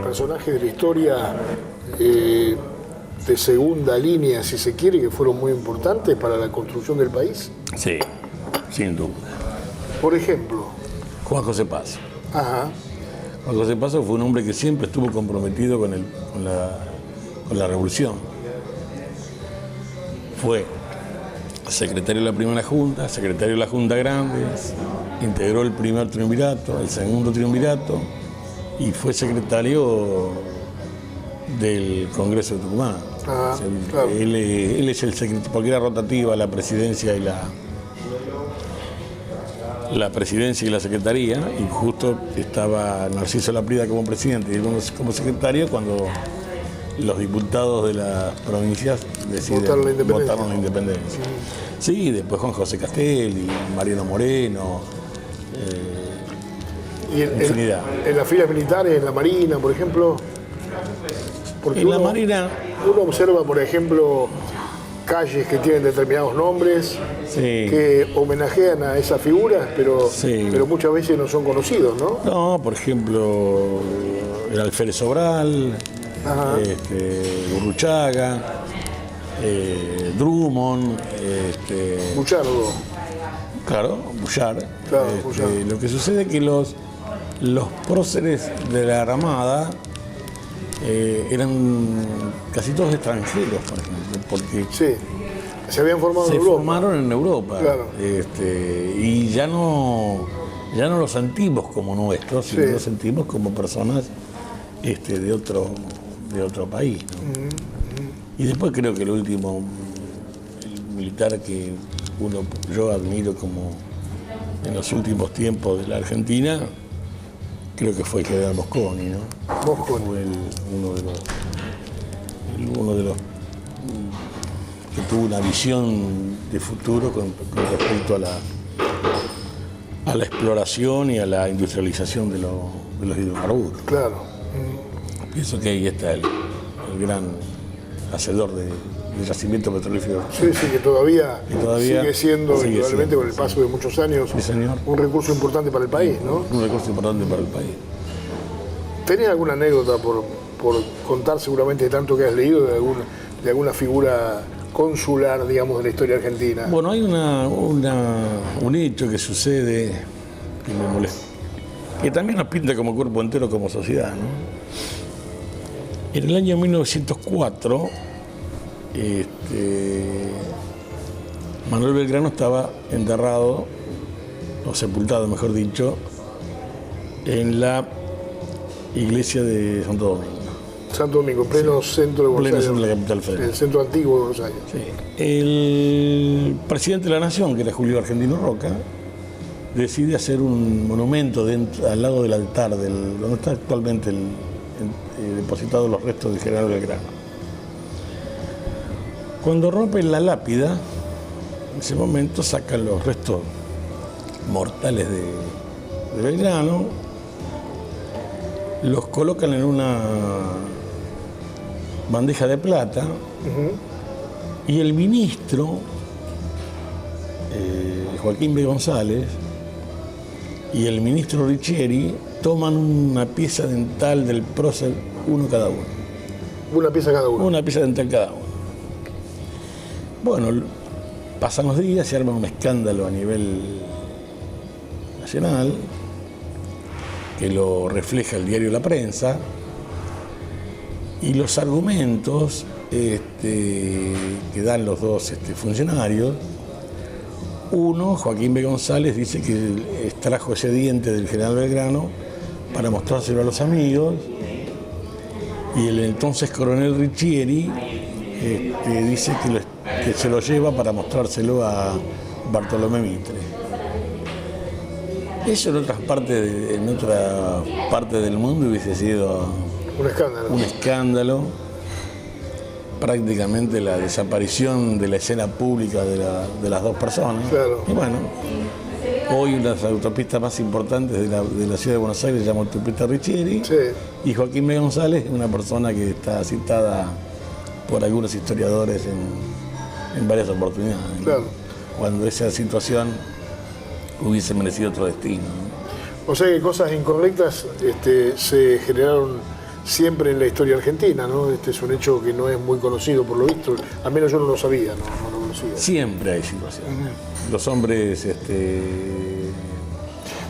personajes de la historia de segunda línea, si se quiere, que fueron muy importantes para la construcción del país? Sí, sin duda. Por ejemplo. Juan José Paso. Ajá. Juan José Paso fue un hombre que siempre estuvo comprometido con la revolución. Fue secretario de la primera junta, secretario de la Junta Grande, integró el primer triunvirato, el segundo triunvirato y fue secretario del Congreso de Tucumán. Ah, claro. Él es el secretario, porque era rotativa la presidencia y la presidencia y la secretaría, y justo estaba Narciso Laprida como presidente y él como secretario cuando los diputados de las provincias deciden votaron la independencia. Sí, después Juan José Castelli, Mariano Moreno, y infinidad. En las filas militares, en la Marina, por ejemplo. Porque En la Marina uno observa, por ejemplo, calles que tienen determinados nombres, sí, que homenajean a esas figuras, pero muchas veces no son conocidos, ¿no? No, por ejemplo, el Alférez Sobral, Gurruchaga, Drummond, Buchardo. Claro, Bullard. Claro, Bullard. Lo que sucede es que los próceres de la Armada eran casi todos extranjeros, por ejemplo, porque sí, se habían formado en se Europa. formaron en Europa, claro. Y ya no los sentimos como nuestros, sino los sentimos como personas de otro país, ¿no? Y después creo que el último militar que yo admiro como en los últimos tiempos de la Argentina, creo que fue el general Mosconi, ¿no? Mosconi. Fue uno de los que tuvo una visión de futuro con respecto a la exploración y a la industrialización de los hidrocarburos. Claro. Pienso que ahí está el gran hacedor de yacimiento petrolífero. Sí, que todavía sigue siendo, indudablemente con el paso de muchos años, sí, señor, un recurso importante para el país, ¿no? Un recurso importante para el país. ¿Tenés alguna anécdota por contar, seguramente, de tanto que has leído, de alguna figura consular, digamos, de la historia argentina? Bueno, hay un hecho que sucede que me molesta, que también nos pinta como cuerpo entero, como sociedad, ¿no? En el año 1904, Manuel Belgrano estaba enterrado, o sepultado, mejor dicho, en la iglesia de Santo Domingo. Santo Domingo, pleno centro de Buenos Aires. Pleno centro de la capital federal. El centro antiguo de Buenos Aires. Sí. El presidente de la Nación, que era Julio Argentino Roca, decide hacer un monumento al lado del altar, donde está actualmente depositados los restos del general Belgrano. Cuando rompen la lápida, en ese momento sacan los restos mortales de Belgrano, los colocan en una bandeja de plata, y el ministro Joaquín B. González y el ministro Riccieri toman una pieza dental del prócer, uno cada uno. Una pieza cada uno. Una pieza dental cada uno. Bueno, pasan los días, se arma un escándalo a nivel nacional, que lo refleja el diario La Prensa, y los argumentos que dan los dos funcionarios. Uno, Joaquín B. González, dice que extrajo ese diente del general Belgrano para mostrárselo a los amigos, y el entonces coronel Riccieri dice que se lo lleva para mostrárselo a Bartolomé Mitre. Eso en otra parte del mundo hubiese sido un escándalo, prácticamente la desaparición de la escena pública de las dos personas. Claro. Y bueno, hoy una de las autopistas más importantes de la ciudad de Buenos Aires se llama Autopista Riccieri, y Joaquín B. González es una persona que está citada por algunos historiadores en varias oportunidades, ¿no? Claro. Cuando esa situación hubiese merecido otro destino, ¿no? O sea que cosas incorrectas se generaron siempre en la historia argentina, ¿no? Este es un hecho que no es muy conocido por lo visto, al menos yo no lo sabía, no lo conocía. Siempre hay situaciones. Los hombres,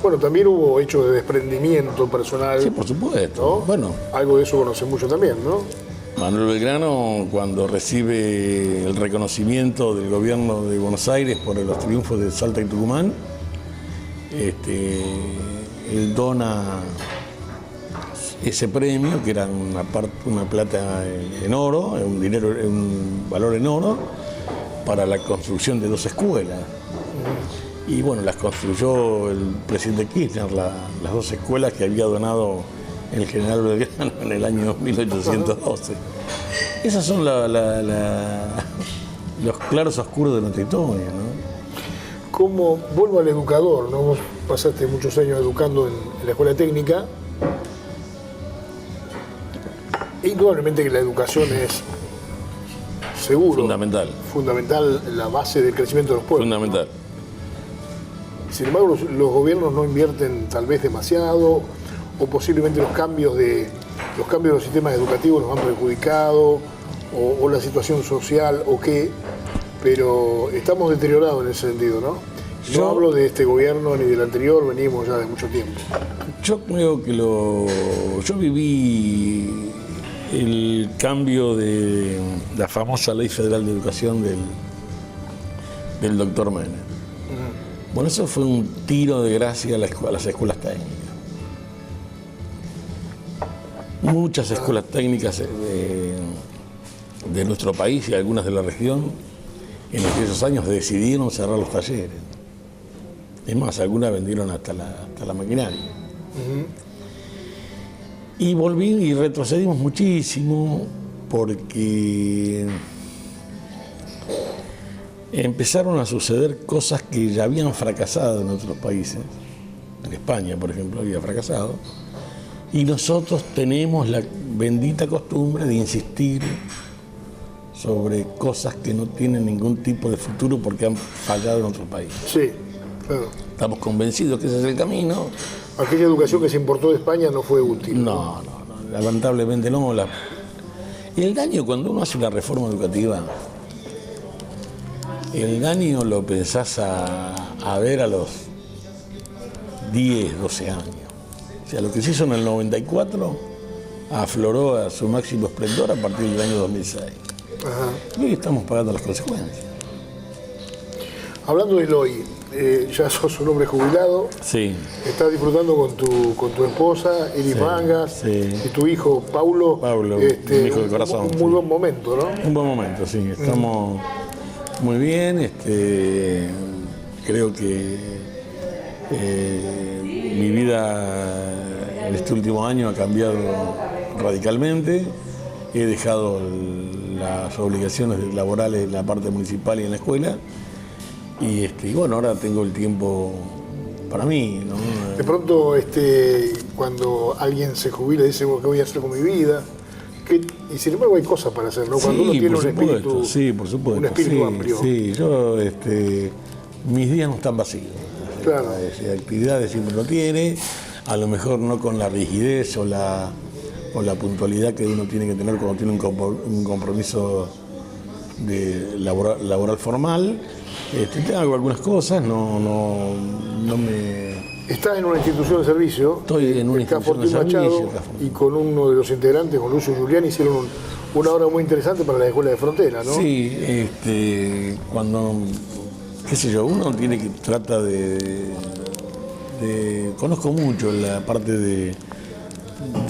Bueno, también hubo hechos de desprendimiento personal. sí, por supuesto. ¿No? Bueno, Algo de eso conoce mucho también, ¿no? Manuel Belgrano, cuando recibe el reconocimiento del gobierno de Buenos Aires por los triunfos de Salta y Tucumán, él dona ese premio, que era una plata en oro, un valor en oro, para la construcción de 2 escuelas. Y bueno, las construyó el presidente Kirchner, las 2 escuelas que había donado el general Belgrano en el año 1812. Esos son los claros oscuros de nuestra historia, ¿no? Como vuelvo al educador, ¿no? Vos pasaste muchos años educando en la escuela técnica. Indudablemente que la educación es seguro. Fundamental la base del crecimiento de los pueblos. Fundamental. Sin embargo, los gobiernos no invierten tal vez demasiado, o posiblemente los cambios de los sistemas educativos nos han perjudicado, o la situación social, o qué, pero estamos deteriorados en ese sentido, ¿no? No hablo de este gobierno ni del anterior, venimos ya de mucho tiempo. Yo creo que yo viví el cambio de la famosa Ley Federal de Educación del doctor Menem. Bueno, eso fue un tiro de gracia a las escuelas técnicas. Muchas escuelas técnicas de nuestro país y algunas de la región en aquellos años decidieron cerrar los talleres. Es más, algunas vendieron hasta la maquinaria. Y retrocedimos muchísimo porque empezaron a suceder cosas que ya habían fracasado en otros países. En España, por ejemplo, había fracasado. Y nosotros tenemos la bendita costumbre de insistir sobre cosas que no tienen ningún tipo de futuro porque han fallado en otros países. Sí, claro. Estamos convencidos que ese es el camino. Aquella educación que se importó de España no fue útil. No, lamentablemente no. Y el daño, cuando uno hace una reforma educativa, el daño lo pensás a ver a los 10, 12 años. O sea, lo que se hizo en el 94 afloró a su máximo esplendor a partir del año 2006. Ajá. Y hoy estamos pagando las consecuencias. Hablando de hoy, ya sos un hombre jubilado. Sí. Estás disfrutando con tu esposa, Iris Mangas, y tu hijo, Paulo. Paulo, mi hijo de corazón. Un muy buen momento, ¿no? Un buen momento, sí. Estamos muy bien. Creo que mi vida en este último año ha cambiado radicalmente. He dejado las obligaciones laborales en la parte municipal y en la escuela. Y bueno, ahora tengo el tiempo para mí, ¿no? De pronto, cuando alguien se jubila y dice, ¿qué voy a hacer con mi vida? Y sin embargo hay cosas para hacer, ¿no? Cuando uno tiene un espíritu, sí, por supuesto, un espíritu amplio. Sí, yo, mis días no están vacíos. Claro. Actividades siempre lo tiene, a lo mejor no con la rigidez o la puntualidad que uno tiene que tener cuando tiene un compromiso laboral formal. Hago algunas cosas, no me... Estás en una institución de servicio. Estoy en una institución de servicio. Y con uno de los integrantes, con Lucio Giuliani, hicieron una obra muy interesante para la escuela de frontera, ¿no? Sí, cuando, qué sé yo, uno tiene que trata de conozco mucho la parte de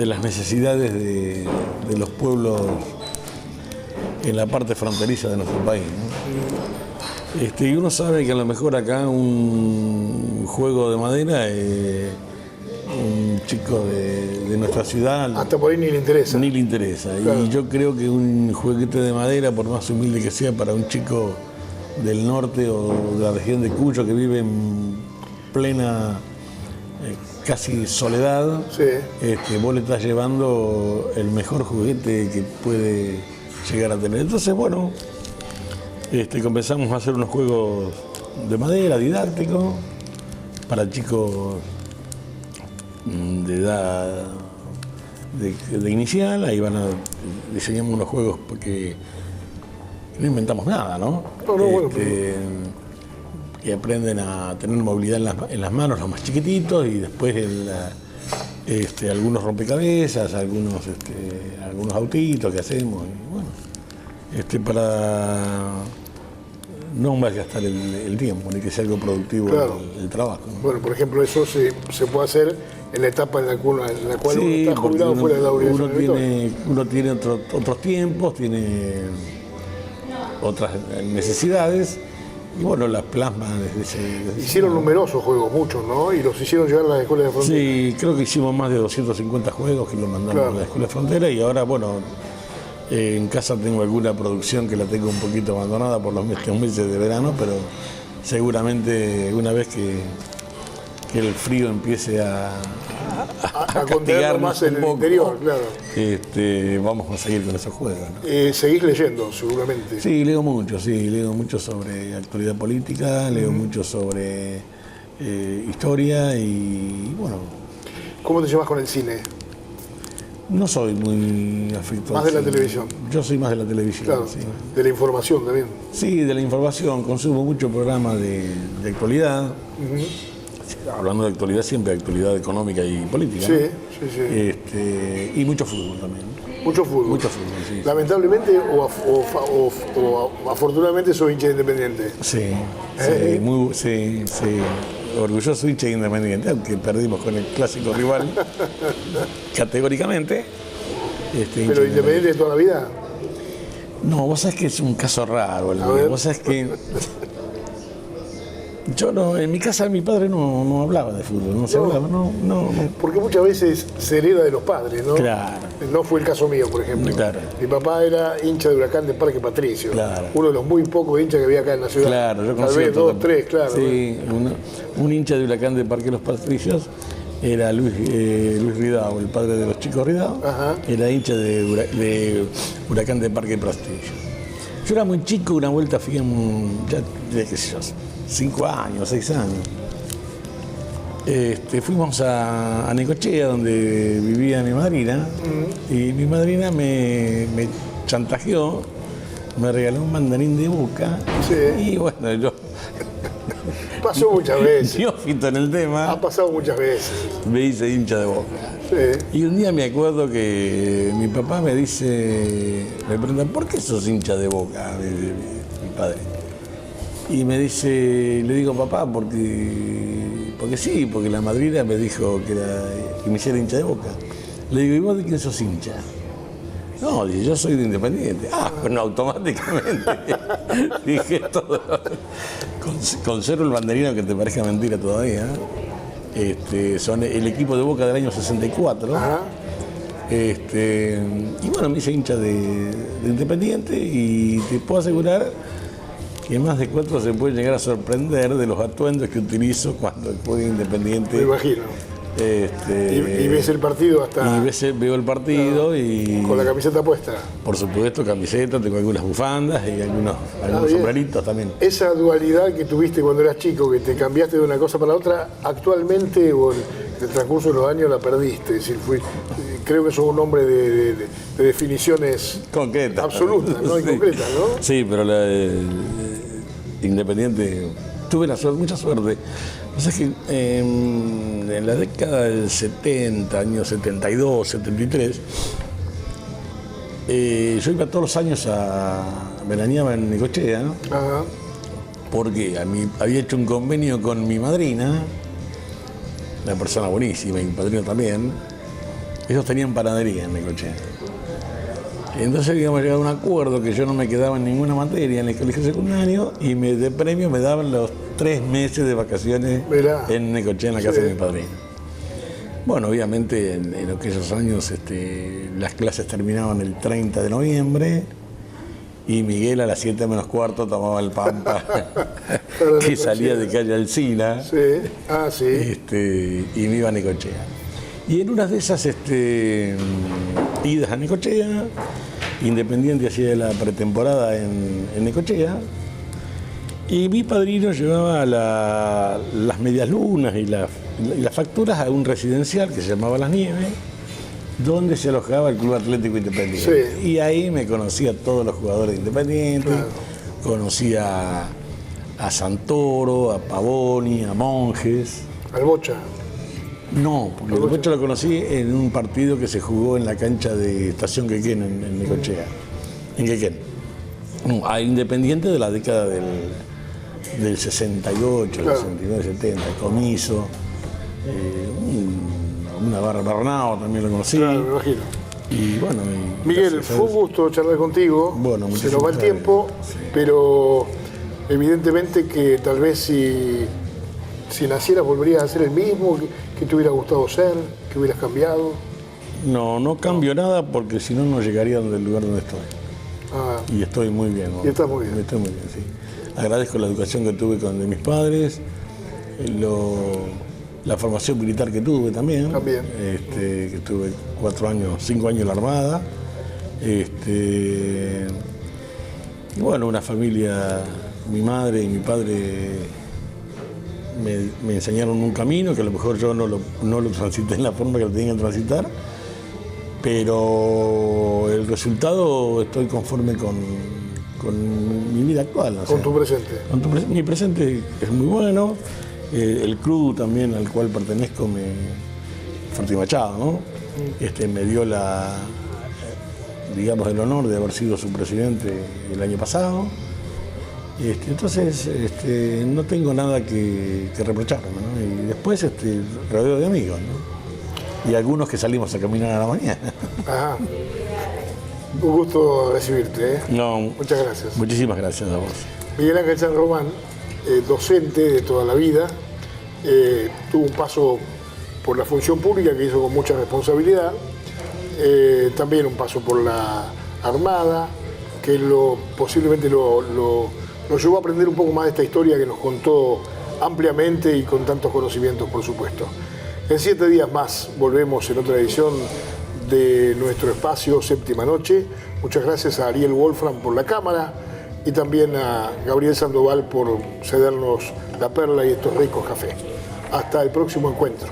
las necesidades de los pueblos en la parte fronteriza de nuestro país, ¿no? Y uno sabe que a lo mejor acá un juego de madera, un chico de nuestra ciudad... Hasta por ahí ni le interesa. Ni le interesa. Claro. Y yo creo que un juguete de madera, por más humilde que sea, para un chico del norte o de la región de Cuyo que vive en plena casi soledad, sí. Vos le estás llevando el mejor juguete que puede llegar a tener. Entonces, bueno... comenzamos a hacer unos juegos de madera didácticos para chicos de edad de inicial, ahí diseñamos unos juegos porque no inventamos nada, ¿no? Bueno, que aprenden a tener movilidad en las manos, los más chiquititos, y después algunos rompecabezas, algunos autitos que hacemos, y bueno, para no malgastar el tiempo, ni que sea algo productivo el trabajo, ¿no? Bueno, por ejemplo, eso se puede hacer en la etapa en la cual uno está jubilado fuera de la obligación. Uno tiene otros tiempos, tiene otras necesidades, y bueno, las plasma desde ese... Hicieron numerosos juegos, muchos, ¿no? Y los hicieron llegar a las escuelas de frontera. Sí, creo que hicimos más de 250 juegos que los mandamos a la escuela de frontera, y ahora, bueno, en casa tengo alguna producción que la tengo un poquito abandonada por los meses de verano, pero seguramente una vez que el frío empiece a contenerlo más en el interior, claro. Vamos a seguir con esos juegos, ¿no? ¿Seguís leyendo, seguramente? Sí, leo mucho sobre actualidad política, leo mucho sobre historia y bueno. ¿Cómo te llevas con el cine? No soy muy afectuoso. ¿Más de la televisión? Yo soy más de la televisión, claro, sí. ¿De la información también? Sí, de la información. Consumo mucho programa de actualidad. Hablando de actualidad, siempre de actualidad económica y política. Sí, ¿no? sí. Y mucho fútbol también. Mucho fútbol. Mucho fútbol, sí. Lamentablemente o afortunadamente soy hincha de Independiente. Sí, sí, orgulloso hincha de Independiente, aunque perdimos con el clásico rival categóricamente. ¿Pero Independiente de toda la vida? No, vos sabés que es un caso raro. Vos sabés que yo no, en mi casa mi padre no hablaba de fútbol, no se hablaba, no. Porque muchas veces se hereda de los padres, ¿no? Claro. No fue el caso mío, por ejemplo. Claro. Mi papá era hincha de Huracán de Parque Patricio. Claro. Uno de los muy pocos hinchas que había acá en la ciudad. Claro, yo tal vez 2, 3, claro. Sí, un hincha de Huracán de Parque Los Patricios era Luis Ridao, el padre de los chicos Ridao. Ajá. Era hincha de Huracán de Parque Patricio. Yo era muy chico, una vuelta fui ya, qué sé yo, 5 años, 6 años. Fuimos a Necochea, donde vivía mi madrina, y mi madrina me chantajeó, me regaló un mandarín de Boca, y bueno, yo... Pasó muchas veces. Neófito en el tema. Ha pasado muchas veces. Me hice hincha de Boca. Sí. Y un día me acuerdo que mi papá me pregunta, ¿por qué sos hincha de Boca? Mi padre. Y me dice, le digo, papá, porque sí, porque la madrina me dijo que me hiciera hincha de Boca. Le digo, ¿y vos de quién sos hincha? No, dice, yo soy de Independiente. Ah, bueno, automáticamente. Dije todo. Conservo el banderino, que te parezca mentira todavía. Son el equipo de Boca del año 64. Ajá. Y bueno, me hice hincha de Independiente, y te puedo asegurar que más de 4 se puede llegar a sorprender de los atuendos que utilizo cuando juego Independiente. Me imagino. Y ves el partido hasta... Veo el partido, claro, y... Con la camiseta puesta. Por supuesto, camiseta, tengo algunas bufandas y algunos sombreritos también. Esa dualidad que tuviste cuando eras chico, que te cambiaste de una cosa para la otra, actualmente o en el transcurso de los años la perdiste. Es decir, creo que sos un hombre de definiciones concretas. Absolutas, ¿no? Sí. Y concretas, ¿no? Sí, pero Independiente, tuve mucha suerte. O sea que en la década del 70, años 72, 73, yo iba todos los años veraneaba en Necochea, ¿no? Ajá. Porque había hecho un convenio con mi madrina, una persona buenísima, y mi padrino también. Ellos tenían panadería en Necochea. Entonces habíamos llegado a un acuerdo que yo no me quedaba en ninguna materia en el colegio secundario, y de premio me daban los 3 meses de vacaciones en Necochea, en la casa de mi padrino. Bueno, obviamente en aquellos años las clases terminaban el 30 de noviembre y Miguel a las 7 menos cuarto tomaba el Pampa que salía de calle Alsina. Sí. Ah, sí. Y me iba a Necochea. Y en una de esas idas a Necochea, Independiente hacía la pretemporada en Necochea, y mi padrino llevaba las medias lunas y las facturas a un residencial que se llamaba Las Nieves, donde se alojaba el Club Atlético Independiente. Sí. Y ahí me conocí a todos los jugadores de Independiente, Claro. conocí a Santoro, a Pavoni, a Monjes. Al Bocha. No, porque el Bocha lo conocí en un partido que se jugó en la cancha de Estación Quequén, en Necochea, en Quequén. No, a Independiente de la década del 68, Claro. 69, 70, el Comiso, una barra Bernao también lo conocí. Claro, me imagino. Y bueno, Miguel, gracias a fue un Dios. gusto charlar contigo. Bueno, se muchísimas nos va el gracias. tiempo, Sí. pero evidentemente que tal vez si nacieras volverías a ser el mismo, que te hubiera gustado ser, que hubieras cambiado. No cambio nada porque si no, no llegaría al lugar donde estoy. Ah, Y estoy muy bien. ¿no? Y estás muy bien. Estoy muy bien, sí. Agradezco la educación que tuve de mis padres, la formación militar que tuve también. También. Que tuve 5 años en la Armada. Y bueno, una familia, mi madre y mi padre me enseñaron un camino que a lo mejor yo no lo transité en la forma que lo tenía que transitar, pero el resultado estoy conforme con mi vida actual. con tu presente. Mi presente es muy bueno, el club también al cual pertenezco, Forti Machado, ¿no? Me dio digamos, el honor de haber sido su presidente el año pasado. Entonces, no tengo nada que reprocharme, ¿no? Y después, rodeo de amigos, ¿no? Y algunos que salimos a caminar a la mañana. Ajá. Un gusto recibirte, ¿eh? No, Muchas gracias. muchísimas gracias a vos. Miguel Ángel San Román, docente de toda la vida, tuvo un paso por la función pública que hizo con mucha responsabilidad, también un paso por la Armada, que posiblemente lo llevó a aprender un poco más de esta historia que nos contó ampliamente y con tantos conocimientos, por supuesto. En 7 días más volvemos en otra edición de nuestro espacio Séptima Noche. Muchas gracias a Ariel Wolfram por la cámara y también a Gabriel Sandoval por cedernos la perla y estos ricos cafés. Hasta el próximo encuentro.